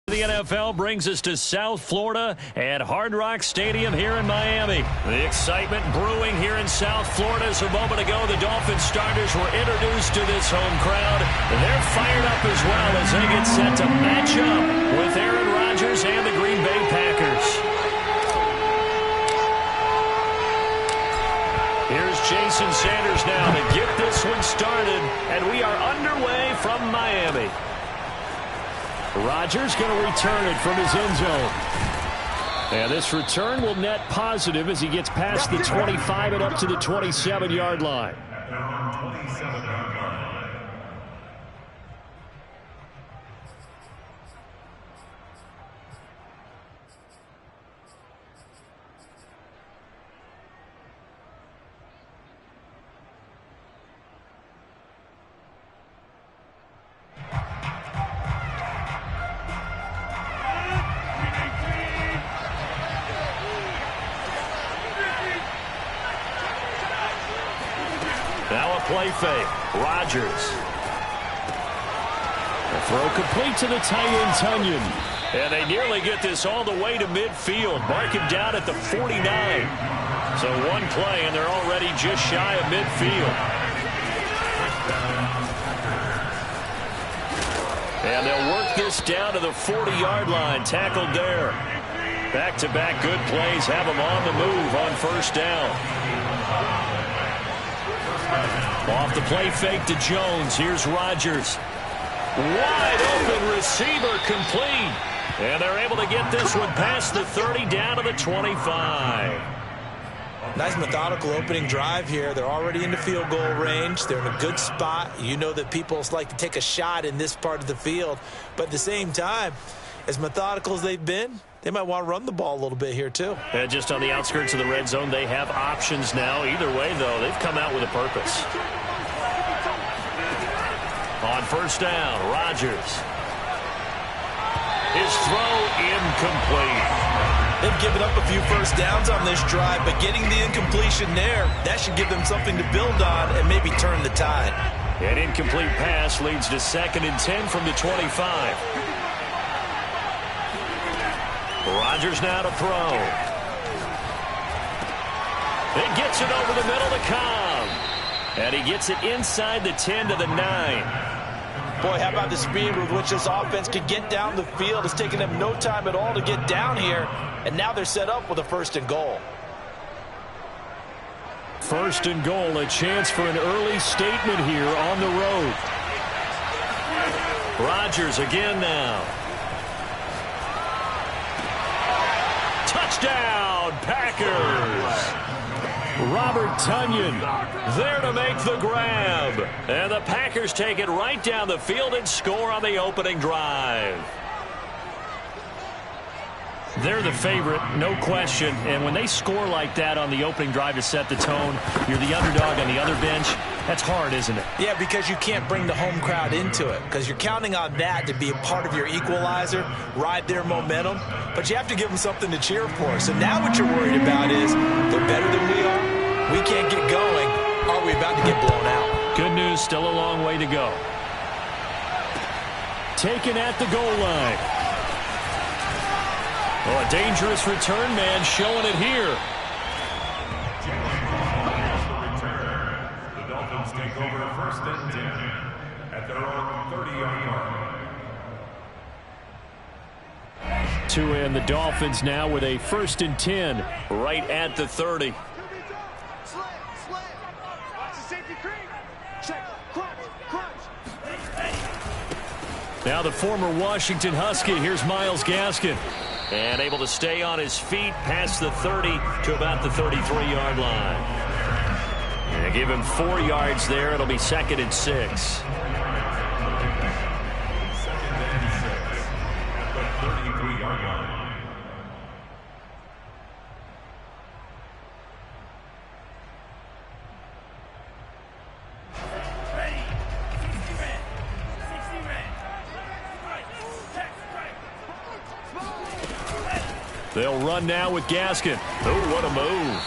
The NFL brings us to South Florida at Hard Rock Stadium here in Miami. The excitement brewing here in South Florida as a moment ago the Dolphins starters were introduced to this home crowd. They're fired up as well as they get set to match up with Aaron Rodgers and the Green Bay Packers. Here's Jason Sanders now to get this one started, and we are underway from Miami. Rodgers going to return it from his end zone. And this return will net positive as he gets past the 25 and up to the 27-yard line. Now a play fake. Rodgers. The throw complete to the tight end, Tunyon. And they nearly get this all the way to midfield. Mark him down at the 49. So one play, and they're already just shy of midfield. And they'll work this down to the 40-yard line. Tackled there. Back-to-back good plays have them on the move on first down. Off the play fake to Jones. Here's Rodgers. Wide open receiver complete. And they're able to get this one past the 30 down to the 25. Nice methodical opening drive here. They're already in the field goal range. They're in a good spot. You know that people like to take a shot in this part of the field. But at the same time, as methodical as they've been, they might want to run the ball a little bit here too. And just on the outskirts of the red zone, they have options now. Either way, though, they've come out with a purpose. On first down, Rodgers. His throw incomplete. They've given up a few first downs on this drive, but getting the incompletion there, that should give them something to build on and maybe turn the tide. An incomplete pass leads to 2nd and 10 from the 25. Rodgers now to throw. It gets it over the middle to Cobb. And he gets it inside the 10 to the 9. Boy, how about the speed with which this offense could get down the field? It's taken them no time at all to get down here. And now they're set up with a 1st and goal. 1st and goal, a chance for an early statement here on the road. Rodgers again now. Touchdown, Packers! Robert Tunyon there to make the grab. And the Packers take it right down the field and score on the opening drive. They're the favorite, no question. And when they score like that on the opening drive to set the tone, you're the underdog on the other bench. That's hard, isn't it? Yeah, because you can't bring the home crowd into it, because you're counting on that to be a part of your equalizer, ride their momentum. But you have to give them something to cheer for. So now what you're worried about is they're better than we are. We can't get going. Are we about to get blown out? Good news, still a long way to go. Taken at the goal line. Oh, a dangerous return man showing it here. The Dolphins take over 1st and 10 at their own 30-yard line. To end the Dolphins now with a 1st and 10 right at the 30. Now the former Washington Husky. Here's Myles Gaskin. And able to stay on his feet past the 30 to about the 33-yard line. And give him 4 yards there. It'll be 2nd and 6. They'll run now with Gaskin. Oh, what a move.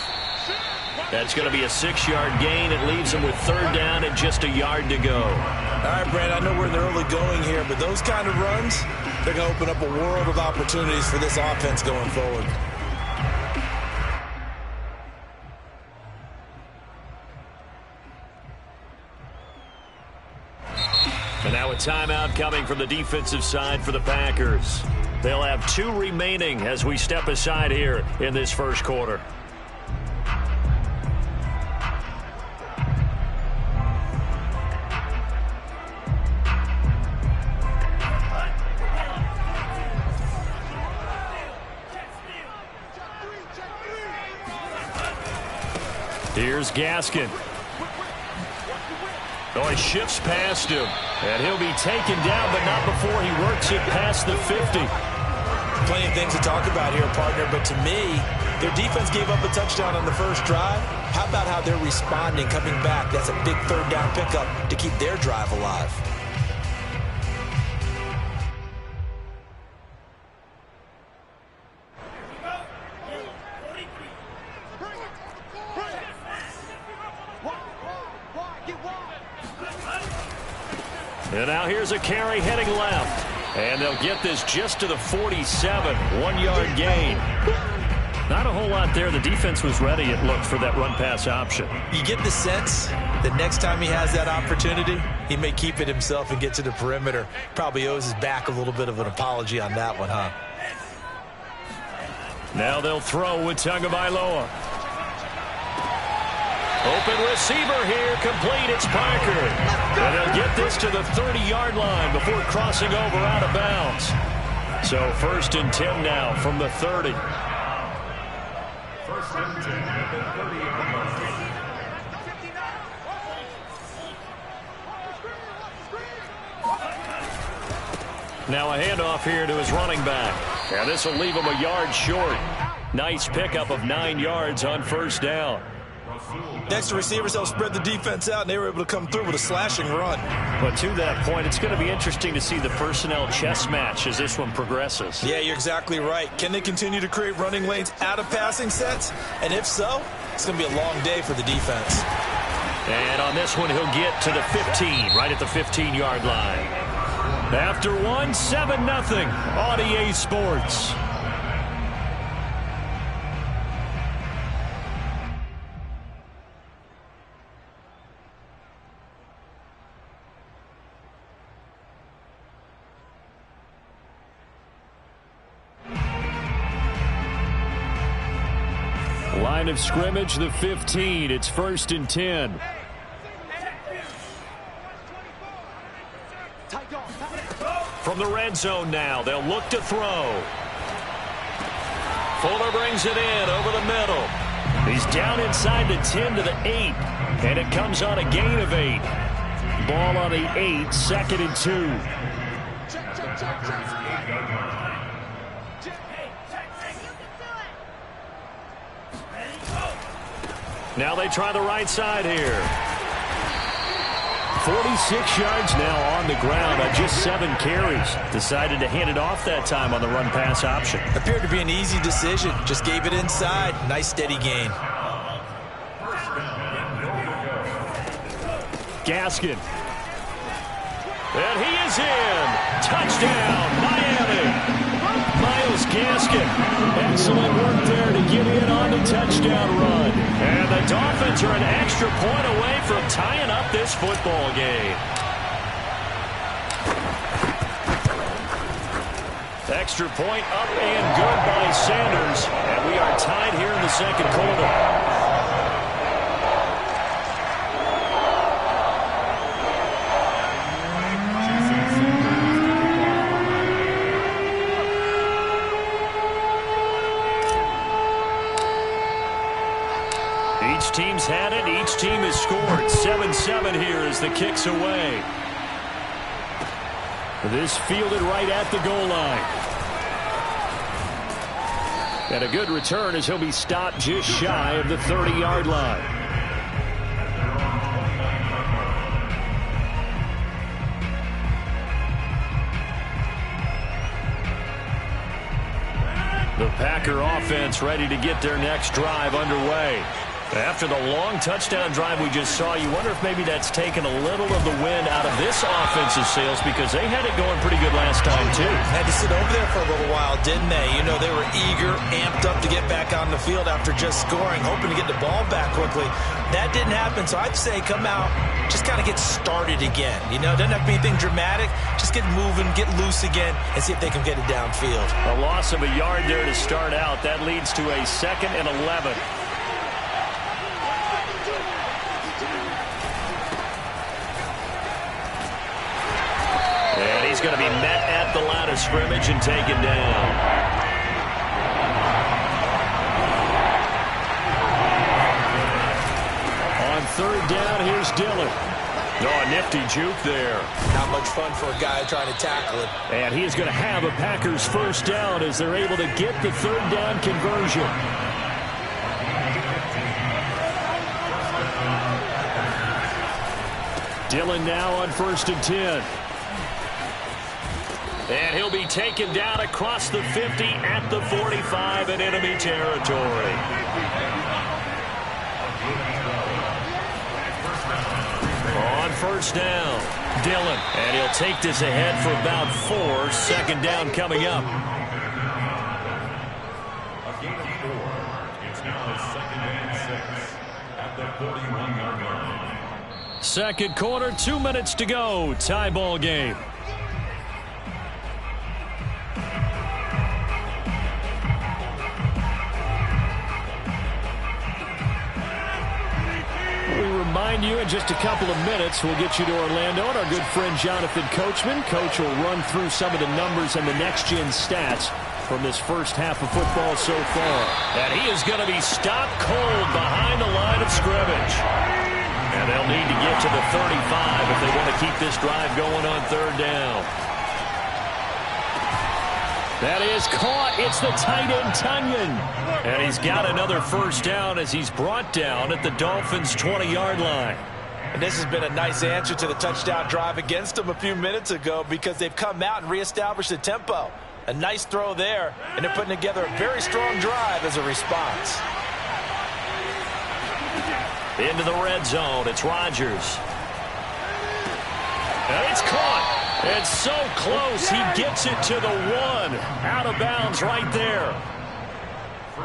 That's going to be a 6-yard gain. It leaves them with 3rd down and just a yard to go. All right, Brandon, I know we're in the early going here, but those kind of runs, they're going to open up a world of opportunities for this offense going forward. And now a timeout coming from the defensive side for the Packers. They'll have 2 remaining as we step aside here in this first quarter. Here's Gaskin. Oh, he shifts past him. And he'll be taken down, but not before he works it past the 50. Plenty of things to talk about here, partner, but to me, their defense gave up a touchdown on the first drive. How about how they're responding, coming back? That's a big 3rd down pickup to keep their drive alive. And now here's a carry heading left. And they'll get this just to the 47. 1-yard gain. Not a whole lot there. The defense was ready, it looked, for that run-pass option. You get the sense that next time he has that opportunity, he may keep it himself and get to the perimeter. Probably owes his back a little bit of an apology on that one, huh? Now they'll throw with Tagovailoa. Open receiver here, complete, it's Parker. And they'll get this to the 30-yard line before crossing over out of bounds. So 1st and 10 now from the 30. 1st and 10 at the 30-yard line. Now a handoff here to his running back. And this will leave him a yard short. Nice pickup of 9 yards on 1st down. Next to receivers, they'll spread the defense out, and they were able to come through with a slashing run. But to that point, it's going to be interesting to see the personnel chess match as this one progresses. Yeah, you're exactly right. Can they continue to create running lanes out of passing sets? And if so, it's going to be a long day for the defense. And on this one, he'll get to the 15, right at the 15-yard line. After one, 7-0 on EA Sports. Line of scrimmage, the 15. It's 1st and 10. From the red zone now, they'll look to throw. Fuller brings it in over the middle. He's down inside the 10 to the 8. And it comes on a gain of 8. Ball on the 8, 2nd and 2. Now they try the right side here. 46 yards now on the ground on just 7 carries. Decided to hand it off that time on the run-pass option. Appeared to be an easy decision. Just gave it inside. Nice steady gain. Gaskin. And he is in. Touchdown, Miami. Myles Gaskin. Excellent work there to get in on the touchdown run. And the Dolphins are an extra point away from tying up this football game. Extra point up and good by Sanders. And we are tied here in the 2nd quarter. Each team's had it. Each team has scored. 7-7 here as the kick's away. This fielded right at the goal line. And a good return as he'll be stopped just shy of the 30-yard line. The Packer offense ready to get their next drive underway. After the long touchdown drive we just saw, you wonder if maybe that's taken a little of the wind out of this offensive sails because they had it going pretty good last time, too. Had to sit over there for a little while, didn't they? You know, they were eager, amped up to get back on the field after just scoring, hoping to get the ball back quickly. That didn't happen, so I'd say come out, just kind of get started again. You know, doesn't have to be anything dramatic. Just get moving, get loose again, and see if they can get it downfield. A loss of a yard there to start out. That leads to a 2nd and 11. And he's going to be met at the line of scrimmage and taken down. On 3rd down, here's Dillon. Oh, a nifty juke there. Not much fun for a guy trying to tackle it. And he is going to have a Packers 1st down as they're able to get the 3rd down conversion. Dillon now on 1st and 10. And he'll be taken down across the 50 at the 45 in enemy territory. On 1st down, Dillon. And he'll take this ahead for about 4. 2nd down coming up. A gain of 4. It's now 2nd and 6 at the 41-yard line. 2nd quarter, 2 minutes to go. Tie ball game. Remind you in just a couple of minutes we'll get you to Orlando and our good friend Jonathan Coachman. Coach will run through some of the numbers and the next-gen stats from this first half of football so far. And he is going to be stopped cold behind the line of scrimmage. And they'll need to get to the 35 if they want to keep this drive going on 3rd down. That is caught. It's the tight end, Tunyon. And he's got another 1st down as he's brought down at the Dolphins' 20-yard line. And this has been a nice answer to the touchdown drive against them a few minutes ago because they've come out and reestablished the tempo. A nice throw there, and they're putting together a very strong drive as a response. Into the red zone. It's Rodgers. And it's caught. It's so close. He gets it to the 1. Out of bounds right there.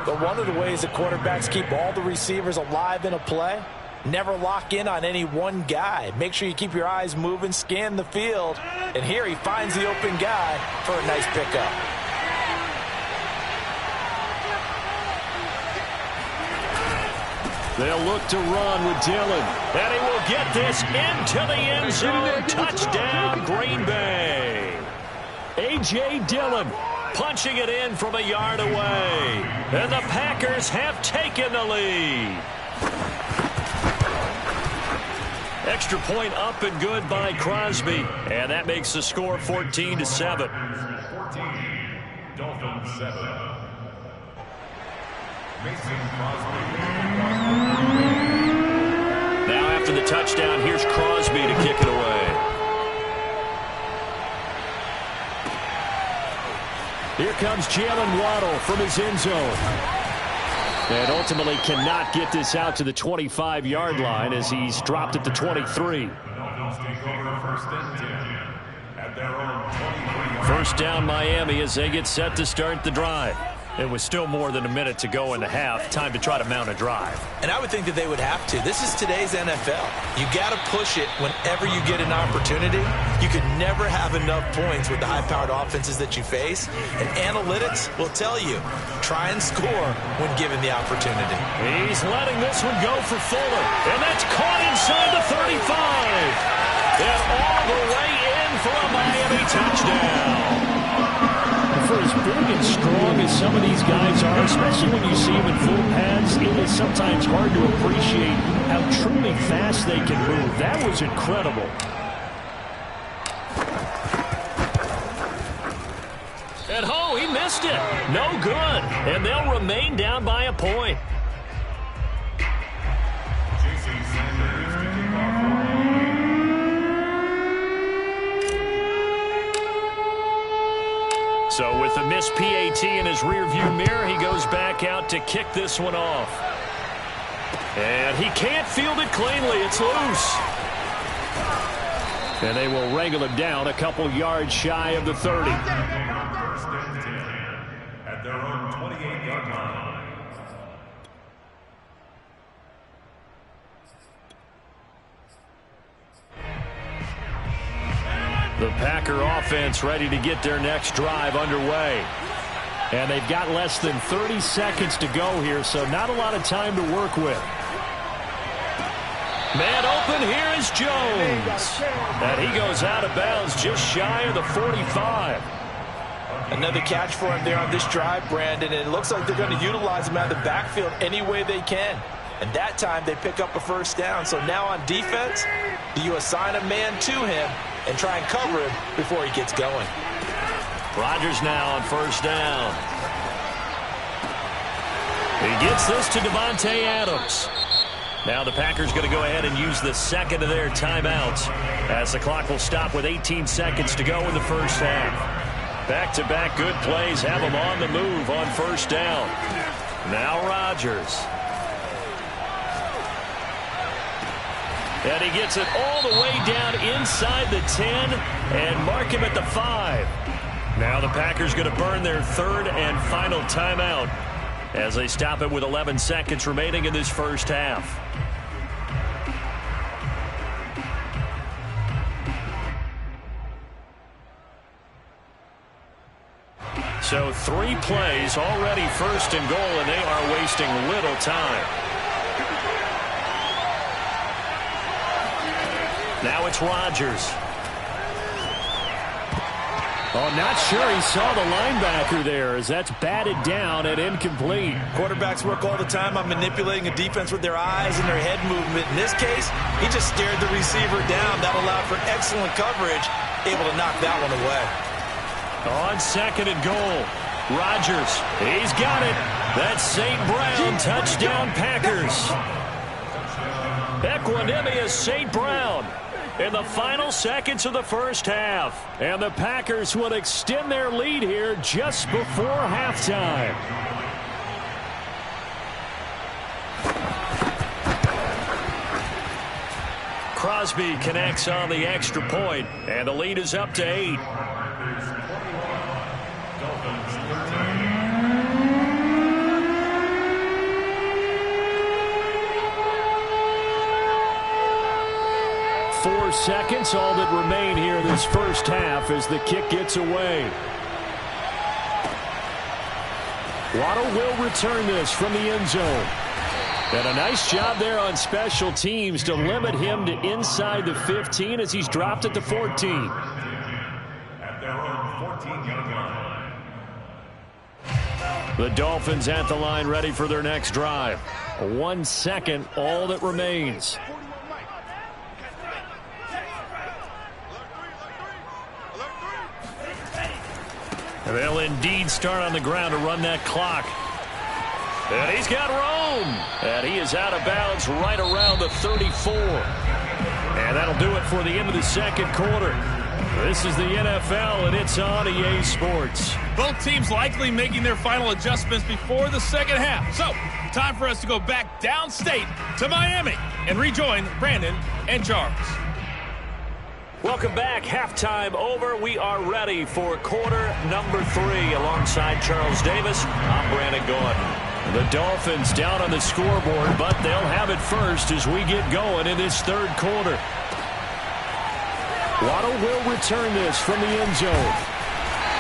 But one of the ways that quarterbacks keep all the receivers alive in a play, never lock in on any one guy. Make sure you keep your eyes moving, scan the field. And here he finds the open guy for a nice pickup. They'll look to run with Dillon. And he will get this into the end zone. Touchdown, Green Bay. A.J. Dillon punching it in from a yard away. And the Packers have taken the lead. Extra point up and good by Crosby. And that makes the score 14-7. 14, Dolphins 7. Mason Crosby. Now after the touchdown, here's Crosby to kick it away. Here comes Jalen Waddle from his end zone. And ultimately cannot get this out to the 25-yard line as he's dropped at the 23. The Dolphins take over 1st and 10 at their own 23. 1st down Miami as they get set to start the drive. It was still more than a minute to go in the half. Time to try to mount a drive. And I would think that they would have to. This is today's NFL. You got to push it whenever you get an opportunity. You can never have enough points with the high-powered offenses that you face. And analytics will tell you, try and score when given the opportunity. He's letting this one go for Fuller. And that's caught inside the 35. And all the way in for a Miami touchdown. For as big and strong as some of these guys are, especially when you see them in full pads, it is sometimes hard to appreciate how truly fast they can move. That was incredible. And oh, he missed it. No good. And they'll remain down by a point. So with the missed PAT in his rearview mirror, he goes back out to kick this one off. And he can't field it cleanly. It's loose. And they will wrangle him down a couple yards shy of the 30. First and 10 at their own 28-yard line. The Packer offense ready to get their next drive underway. And they've got less than 30 seconds to go here, so not a lot of time to work with. Man open, here is Jones. And he goes out of bounds just shy of the 45. Another catch for him there on this drive, Brandon, and it looks like they're going to utilize him out of the backfield any way they can. And that time they pick up a first down. So now on defense, do you assign a man to him and try and cover him before he gets going? Rodgers now on first down. He gets this to Davante Adams. Now the Packers going to go ahead and use the second of their timeouts as the clock will stop with 18 seconds to go in the first half. Back-to-back good plays have them on the move on first down. Now Rodgers. And he gets it all the way down inside the 10 and mark him at the 5. Now the Packers going to burn their third and final timeout as they stop it with 11 seconds remaining in this first half. So 3 plays already first and goal, and they are wasting little time. Now it's Rodgers. Oh, not sure he saw the linebacker there as that's batted down and incomplete. Quarterbacks work all the time on manipulating a defense with their eyes and their head movement. In this case, he just stared the receiver down. That allowed for excellent coverage, able to knock that one away. On second and goal, Rodgers. He's got it. That's St. Brown. Touchdown, Packers. Equanimous St. Brown in the final seconds of the first half. And the Packers will extend their lead here just before halftime. Crosby connects on the extra point, and the lead is up to 8. 4 seconds, all that remain here this first half as the kick gets away. Waddle will return this from the end zone. And a nice job there on special teams to limit him to inside the 15 as he's dropped it to 14. At their own 14-yard line. The Dolphins at the line ready for their next drive. 1 second, all that remains. They'll indeed start on the ground to run that clock. And he's got Rome. And he is out of bounds right around the 34. And that'll do it for the end of the second quarter. This is the NFL, and it's on EA Sports. Both teams likely making their final adjustments before the second half. So, time for us to go back downstate to Miami and rejoin Brandon and Charles. Welcome back. Halftime over. We are ready for quarter number 3. Alongside Charles Davis, I'm Brandon Gordon. The Dolphins down on the scoreboard, but they'll have it first as we get going in this third quarter. Waddle will return this from the end zone.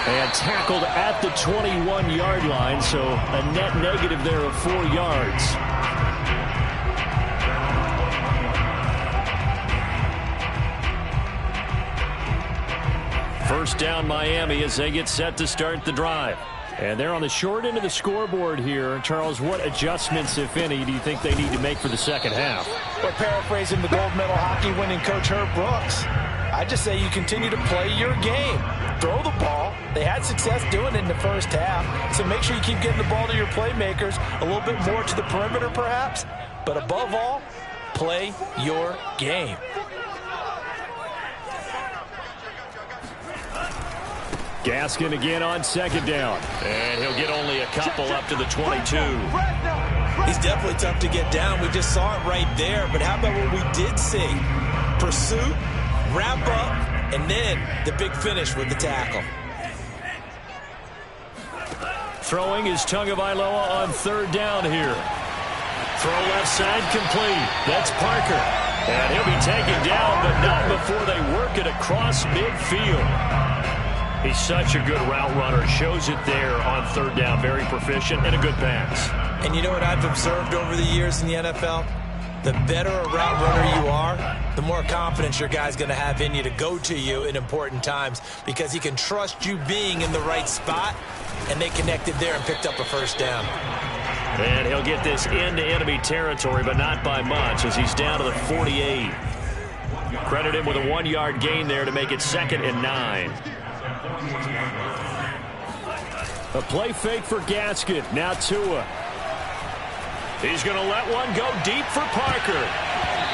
And tackled at the 21-yard line, so a net negative there of 4 yards. First down Miami as they get set to start the drive. And they're on the short end of the scoreboard here. Charles, what adjustments, if any, do you think they need to make for the second half? Well, paraphrasing the gold medal hockey winning coach Herb Brooks, I just say you continue to play your game. Throw the ball. They had success doing it in the first half. So make sure you keep getting the ball to your playmakers, a little bit more to the perimeter perhaps. But above all, play your game. Gaskin again on second down. And he'll get only a couple up to the 22. He's definitely tough to get down. We just saw it right there. But how about what we did see? Pursuit, wrap up, and then the big finish with the tackle. Throwing is Tagovailoa on third down here. Throw left side complete. That's Parker. And he'll be taken down, but not before they work it across midfield. He's such a good route runner. Shows it there on third down. Very proficient and a good pass. And you know what I've observed over the years in the NFL? The better a route runner you are, the more confidence your guy's going to have in you to go to you in important times because he can trust you being in the right spot, and they connected there and picked up a first down. And he'll get this into enemy territory, but not by much as he's down to the 48. Credit him with a 1-yard gain there to make it 2nd and 9. A play fake for Gaskin. Now Tua. He's going to let one go deep for Parker.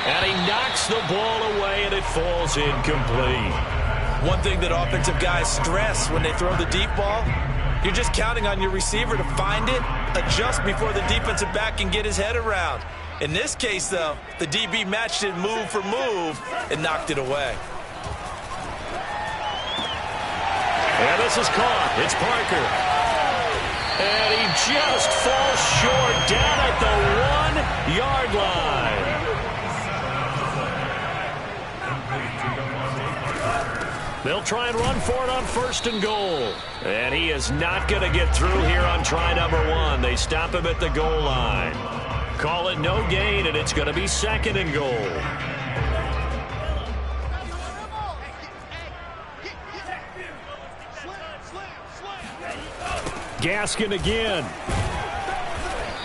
And he knocks the ball away, and it falls incomplete. One thing that offensive guys stress when they throw the deep ball, you're just counting on your receiver to find it, adjust before the defensive back can get his head around. In this case, though, the DB matched it move for move and knocked it away. And this is caught. It's Parker. And he just falls short down at the 1-yard line. They'll try and run for it on 1st and goal. And he is not going to get through here on try number 1. They stop him at the goal line. Call it no gain, and it's going to be 2nd and goal. Gaskin again.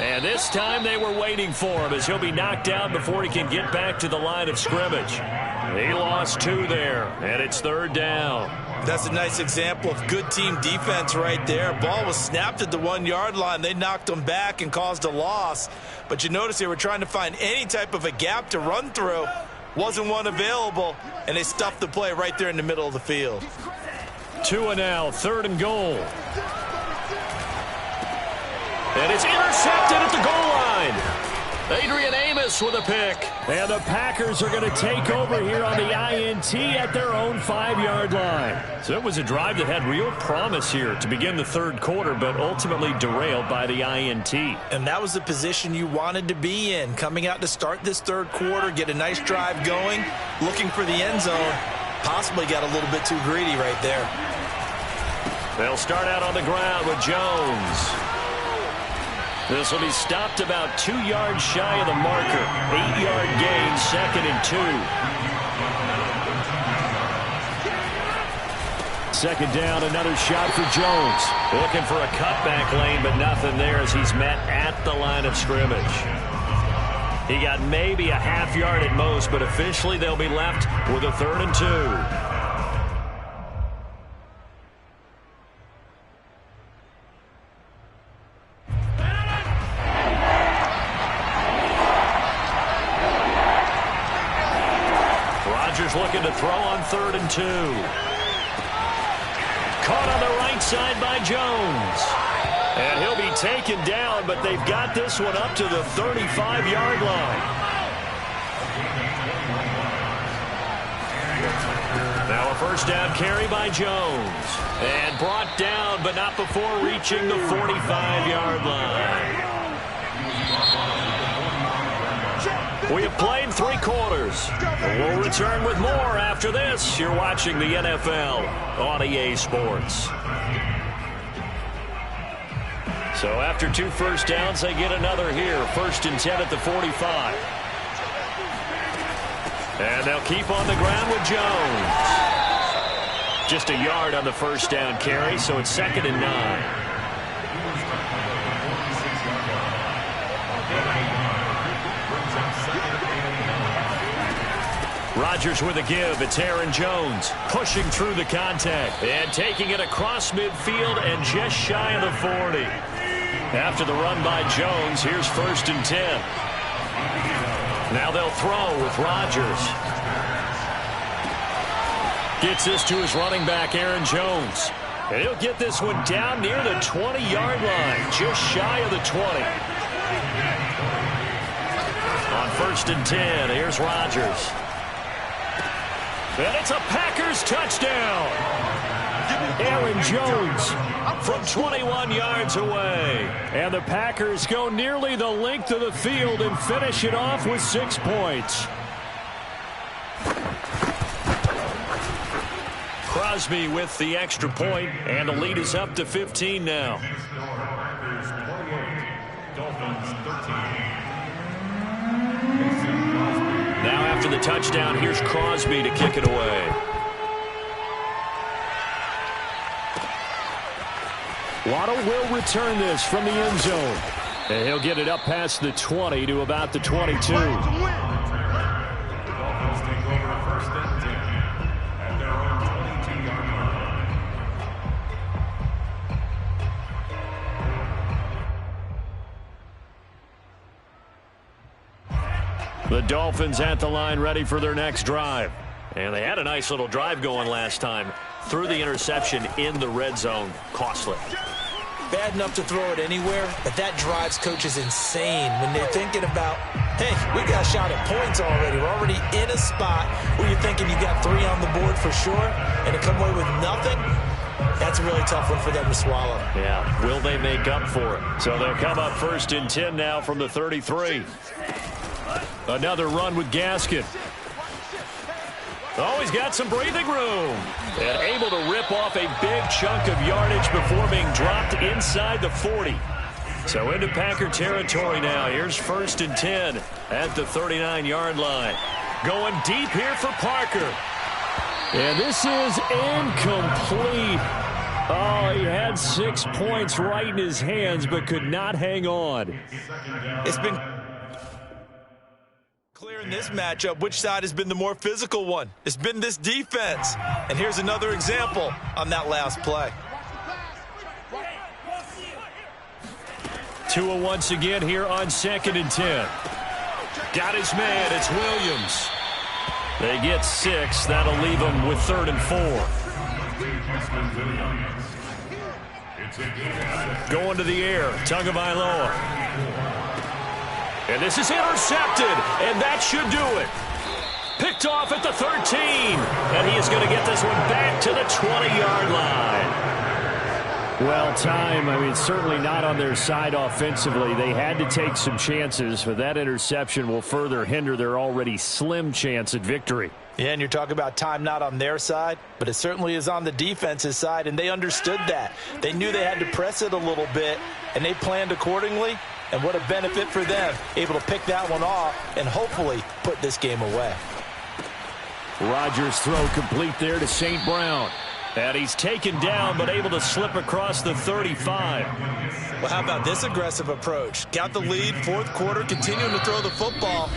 And this time they were waiting for him as he'll be knocked down before he can get back to the line of scrimmage. He lost 2 there, and it's 3rd down. That's a nice example of good team defense right there. Ball was snapped at the 1-yard line. They knocked him back and caused a loss. But you notice they were trying to find any type of a gap to run through. Wasn't one available, and they stuffed the play right there in the middle of the field. Tua now, 3rd and goal. And it's intercepted at the goal line. Adrian Amos with a pick. And the Packers are going to take over here on the INT at their own 5-yard line. So it was a drive that had real promise here to begin the 3rd quarter, but ultimately derailed by the INT. And that was the position you wanted to be in. Coming out to start this 3rd quarter, get a nice drive going, looking for the end zone. Possibly got a little bit too greedy right there. They'll start out on the ground with Jones. This will be stopped about 2 yards shy of the marker. 8-yard gain, 2nd and 2. 2nd down, another shot for Jones. Looking for a cutback lane, but nothing there as he's met at the line of scrimmage. He got maybe a half yard at most, but officially they'll be left with a 3rd and 2. Looking to throw on 3rd and 2. Caught on the right side by Jones. And he'll be taken down, but they've got this one up to the 35-yard line. Now a 1st down carry by Jones. And brought down, but not before reaching the 45-yard line. We have played 3 quarters. We'll return with more after this. You're watching the NFL on EA Sports. So after 2 first downs, they get another here. 1st and 10 at the 45. And they'll keep on the ground with Jones. Just a yard on the 1st down carry, so it's 2nd and 9. Rodgers with a give. It's Aaron Jones pushing through the contact and taking it across midfield and just shy of the 40. After the run by Jones, here's 1st and 10. Now they'll throw with Rodgers. Gets this to his running back, Aaron Jones. And he'll get this one down near the 20-yard line, just shy of the 20. first and 10. Here's Rodgers. And it's a Packers touchdown. Aaron Jones from 21 yards away. And the Packers go nearly the length of the field and finish it off with 6 points. Crosby with the extra point, and the lead is up to 15 now. Now after the touchdown, here's Crosby to kick it away. Waddle will return this from the end zone. And he'll get it up past the 20 to about the 22. The Dolphins at the line ready for their next drive. And they had a nice little drive going last time. Threw the interception in the red zone. Costly. Bad enough to throw it anywhere, but that drives coaches insane when they're thinking about, hey, we got a shot at points already. We're already in a spot where you're thinking you got 3 on the board for sure, and to come away with nothing, that's a really tough one for them to swallow. Yeah, will they make up for it? So they'll come up first and 10 now from the 33. Another run with Gaskin. Oh, he's got some breathing room. And able to rip off a big chunk of yardage before being dropped inside the 40. So into Packer territory now. Here's first and 10 at the 39-yard line. Going deep here for Parker. And this is incomplete. Oh, he had 6 points right in his hands, but could not hang on. It's been clear in this matchup which side has been the more physical one. It's been this defense. And here's another example on that last play. Tua once again here on 2nd and 10. Got his man. It's Williams. They get 6. That'll leave them with 3rd and 4. Going to the air. Tagovailoa. And this is intercepted, and that should do it. Picked off at the 13, and he is going to get this one back to the 20-yard line. Well, certainly not on their side offensively. They had to take some chances, but that interception will further hinder their already slim chance at victory. Yeah, and you're talking about time not on their side, but it certainly is on the defense's side, and they understood that. They knew they had to press it a little bit, and they planned accordingly. And what a benefit for them, able to pick that one off and hopefully put this game away. Rodgers' throw complete there to St. Brown. And he's taken down, but able to slip across the 35. Well, how about this aggressive approach? Got the lead, 4th quarter, continuing to throw the football.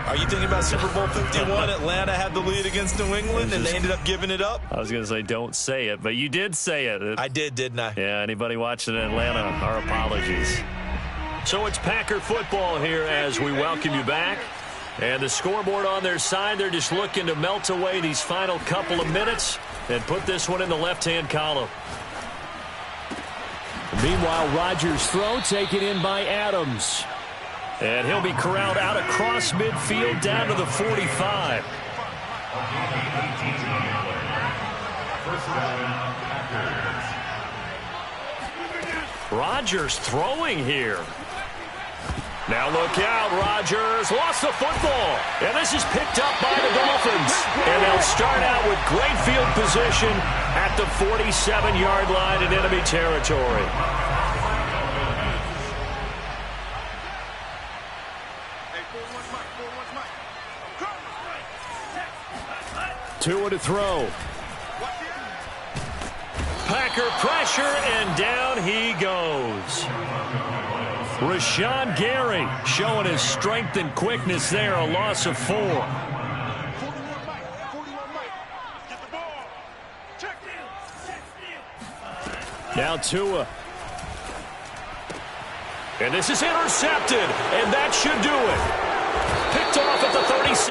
Are you thinking about Super Bowl 51? Atlanta had the lead against New England, and they ended up giving it up? I was going to say don't say it, but you did say it. I did, didn't I? Yeah, anybody watching in Atlanta, our apologies. So it's Packer football here as we welcome you back. And the scoreboard on their side, they're just looking to melt away these final couple of minutes and put this one in the left-hand column. Meanwhile, Rodgers' throw taken in by Adams. And he'll be corralled out across midfield down to the 45. Rodgers throwing here. Now look out, Rodgers lost the football. And this is picked up by the Dolphins. And they'll start out with great field position at the 47-yard line in enemy territory. Tua to throw. Packer pressure, and down he goes. Rashawn Gary showing his strength and quickness there, a loss of 4. Now Tua. And this is intercepted, and that should do it. Picked off at the 36.